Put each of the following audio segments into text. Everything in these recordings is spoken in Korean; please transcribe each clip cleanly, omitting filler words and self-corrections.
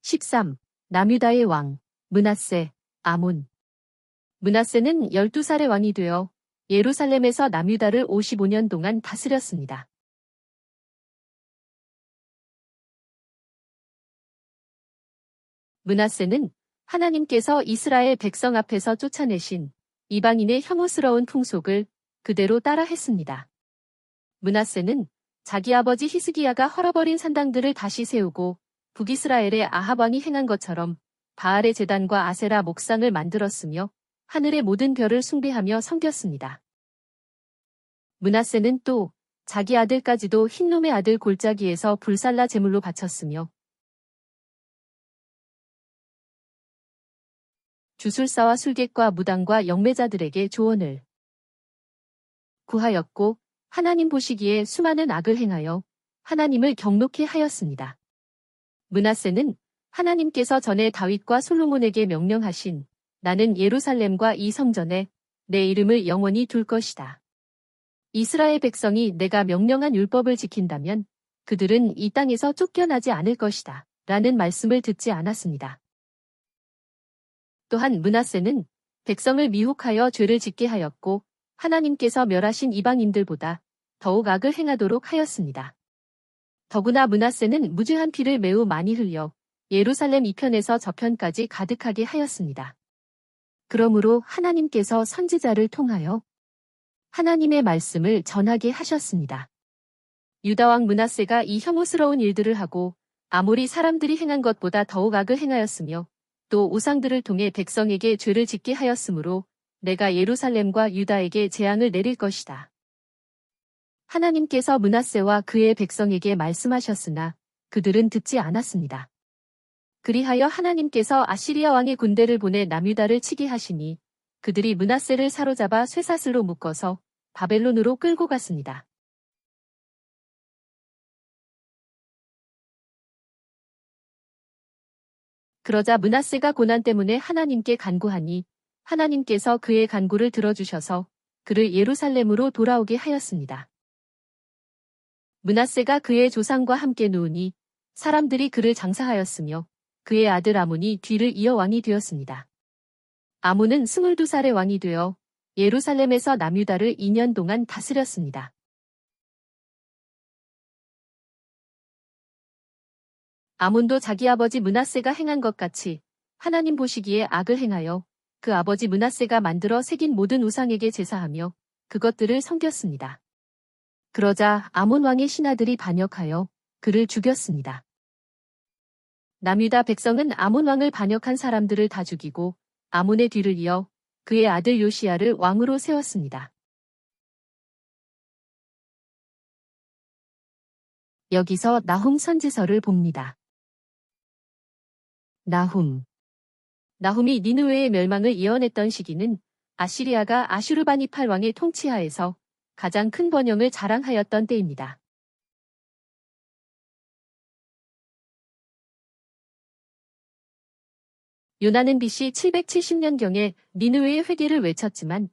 13. 남유다의 왕, 므낫세, 아몬. 므낫세는 12살의 왕이 되어 예루살렘에서 남유다를 55년 동안 다스렸습니다. 므낫세는 하나님께서 이스라엘 백성 앞에서 쫓아내신 이방인의 혐오스러운 풍속을 그대로 따라했습니다. 므낫세는 자기 아버지 히스기야가 헐어버린 산당들을 다시 세우고 북이스라엘의 아합 왕이 행한 것처럼 바알의 제단과 아세라 목상을 만들었으며 하늘의 모든 별을 숭배하며 섬겼습니다. 므낫세는 또 자기 아들까지도 흰놈의 아들 골짜기에서 불살라 제물로 바쳤으며 주술사와 술객과 무당과 영매자들에게 조언을 구하였고 하나님 보시기에 수많은 악을 행하여 하나님을 경노케 하였습니다. 므낫세는 하나님께서 전에 다윗과 솔로몬에게 명령하신 나는 예루살렘과 이 성전에 내 이름을 영원히 둘 것이다. 이스라엘 백성이 내가 명령한 율법을 지킨다면 그들은 이 땅에서 쫓겨나지 않을 것이다. 라는 말씀을 듣지 않았습니다. 또한 므낫세는 백성을 미혹하여 죄를 짓게 하였고 하나님께서 멸하신 이방인들보다 더욱 악을 행하도록 하였습니다. 더구나 므낫세는 무죄한 피를 매우 많이 흘려 예루살렘 이편에서 저편까지 가득하게 하였습니다. 그러므로 하나님께서 선지자를 통하여 하나님의 말씀을 전하게 하셨습니다. 유다왕 므낫세가 이 혐오스러운 일들을 하고 아모리 사람들이 행한 것보다 더욱 악을 행하였으며 또 우상들을 통해 백성에게 죄를 짓게 하였으므로 내가 예루살렘과 유다에게 재앙을 내릴 것이다. 하나님께서 므낫세와 그의 백성에게 말씀하셨으나 그들은 듣지 않았습니다. 그리하여 하나님께서 아시리아 왕의 군대를 보내 남유다를 치게 하시니 그들이 므낫세를 사로잡아 쇠사슬로 묶어서 바벨론으로 끌고 갔습니다. 그러자 므낫세가 고난 때문에 하나님께 간구하니 하나님께서 그의 간구를 들어주셔서 그를 예루살렘으로 돌아오게 하였습니다. 므낫세가 그의 조상과 함께 누우니 사람들이 그를 장사하였으며 그의 아들 아몬이 뒤를 이어 왕이 되었습니다. 아몬은 22살의 왕이 되어 예루살렘에서 남유다를 2년 동안 다스렸습니다. 아몬도 자기 아버지 므낫세가 행한 것 같이 하나님 보시기에 악을 행하여 그 아버지 므낫세가 만들어 새긴 모든 우상에게 제사하며 그것들을 섬겼습니다. 그러자 아몬 왕의 신하들이 반역하여 그를 죽였습니다. 남유다 백성은 아몬 왕을 반역한 사람들을 다 죽이고 아몬의 뒤를 이어 그의 아들 요시야를 왕으로 세웠습니다. 여기서 나훔 선지서를 봅니다. 나훔이 니느웨의 멸망을 예언했던 시기는 아시리아가 아슈르바니팔 왕의 통치하에서 가장 큰 번영을 자랑하였던 때입니다. 요나는 BC 770년경에 니느웨의 회개를 외쳤지만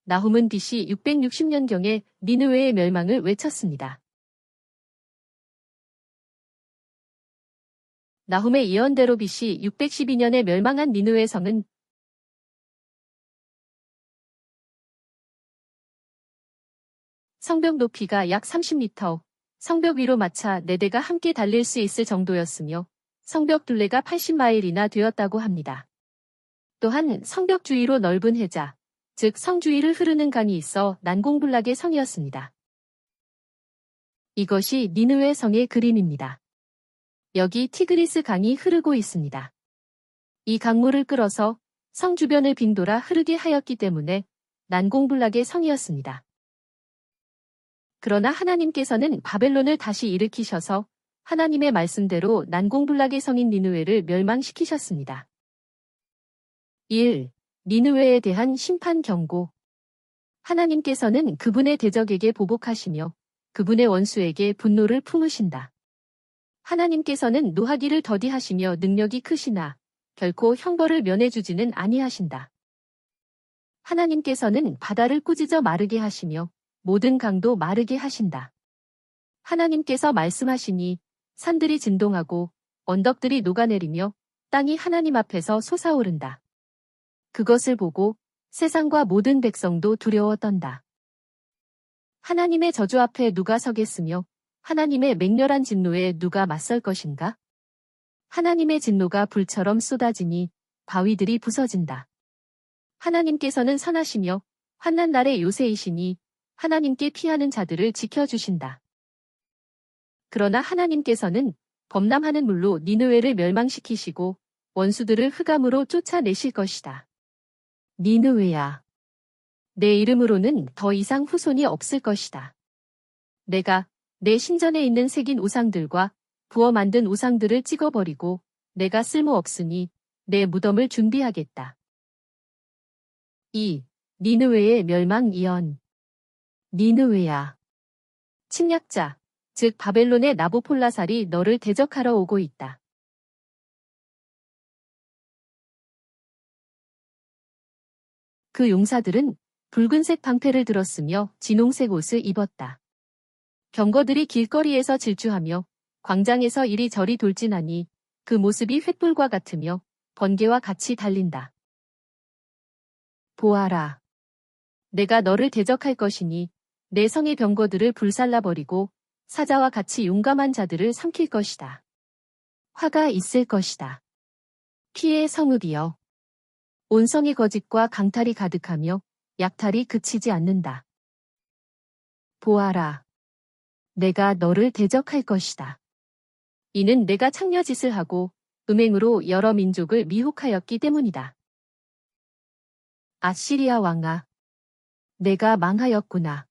나훔은 BC 660년경에 니느웨의 멸망을 외쳤습니다. 나훔의 예언대로 BC 612년에 멸망한 니느웨 성은 성벽 높이가 약 30m, 성벽 위로 마차 4대가 함께 달릴 수 있을 정도였으며 성벽 둘레가 80마일이나 되었다고 합니다. 또한 성벽 주위로 넓은 해자, 즉 성 주위를 흐르는 강이 있어 난공불락의 성이었습니다. 이것이 니느웨 성의 그림입니다. 여기 티그리스 강이 흐르고 있습니다. 이 강물을 끌어서 성 주변을 빙돌아 흐르게 하였기 때문에 난공불락의 성이었습니다. 그러나 하나님께서는 바벨론을 다시 일으키셔서 하나님의 말씀대로 난공불락의 성인 니느웨를 멸망시키셨습니다. 1. 니느웨에 대한 심판 경고. 하나님께서는 그분의 대적에게 보복하시며 그분의 원수에게 분노를 품으신다. 하나님께서는 노하기를 더디하시며 능력이 크시나 결코 형벌을 면해주지는 아니하신다. 하나님께서는 바다를 꾸짖어 마르게 하시며 모든 강도 마르게 하신다. 하나님께서 말씀하시니 산들이 진동하고 언덕들이 녹아내리며 땅이 하나님 앞에서 솟아오른다. 그것을 보고 세상과 모든 백성도 두려워 떤다. 하나님의 저주 앞에 누가 서겠으며 하나님의 맹렬한 진노에 누가 맞설 것인가? 하나님의 진노가 불처럼 쏟아지니 바위들이 부서진다. 하나님께서는 선하시며 환난 날의 요새이시니 하나님께 피하는 자들을 지켜주신다. 그러나 하나님께서는 범람하는 물로 니느웨를 멸망시키시고 원수들을 흑암으로 쫓아내실 것이다. 니느웨야, 내 이름으로는 더 이상 후손이 없을 것이다. 내가 내 신전에 있는 새긴 우상들과 부어 만든 우상들을 찍어버리고 내가 쓸모없으니 내 무덤을 준비하겠다. 2. 니느웨의 멸망 예언. 니느웨야, 침략자, 즉 바벨론의 나부폴라살이 너를 대적하러 오고 있다. 그 용사들은 붉은색 방패를 들었으며 진홍색 옷을 입었다. 병거들이 길거리에서 질주하며 광장에서 이리저리 돌진하니 그 모습이 횃불과 같으며 번개와 같이 달린다. 보아라, 내가 너를 대적할 것이니 내 성의 병거들을 불살라버리고 사자와 같이 용감한 자들을 삼킬 것이다. 화가 있을 것이다. 피의 성읍이여, 온 성의 거짓과 강탈이 가득하며 약탈이 그치지 않는다. 보아라, 내가 너를 대적할 것이다. 이는 내가 창녀짓을 하고 음행으로 여러 민족을 미혹하였기 때문이다. 아시리아 왕아, 내가 망하였구나.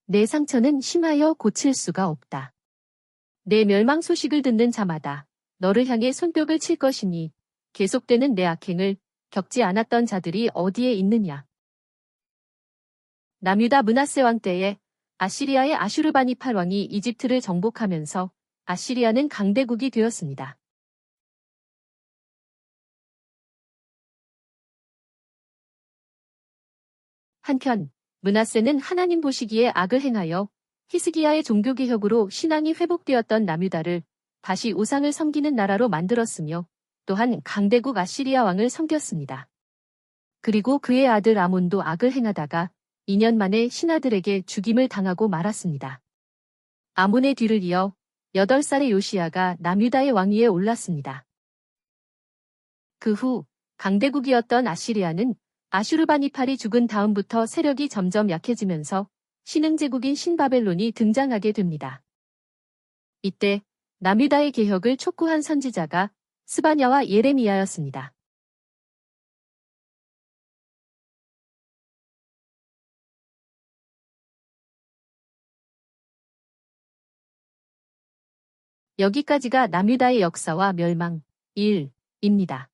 내 상처는 심하여 고칠 수가 없다. 내 멸망 소식을 듣는 자마다 너를 향해 손뼉을 칠 것이니 계속되는 내 악행을 겪지 않았던 자들이 어디에 있느냐. 남유다 므낫세 왕 때에 아시리아의 아슈르바니팔 왕이 이집트를 정복하면서 아시리아는 강대국이 되었습니다. 한편 므낫세는 하나님 보시기에 악을 행하여 히스기야의 종교개혁으로 신앙이 회복되었던 남유다를 다시 우상을 섬기는 나라로 만들었으며 또한 강대국 아시리아 왕을 섬겼습니다. 그리고 그의 아들 아몬도 악을 행하다가 2년 만에 신하들에게 죽임을 당하고 말았습니다. 아몬의 뒤를 이어 8살의 요시야가 남유다의 왕위에 올랐습니다. 그 후 강대국이었던 아시리아는 아슈르바니팔이 죽은 다음부터 세력이 점점 약해지면서 신흥제국인 신바벨론이 등장하게 됩니다. 이때 남유다의 개혁을 촉구한 선지자가 스바냐와 예레미야였습니다. 여기까지가 남유다의 역사와 멸망 1입니다.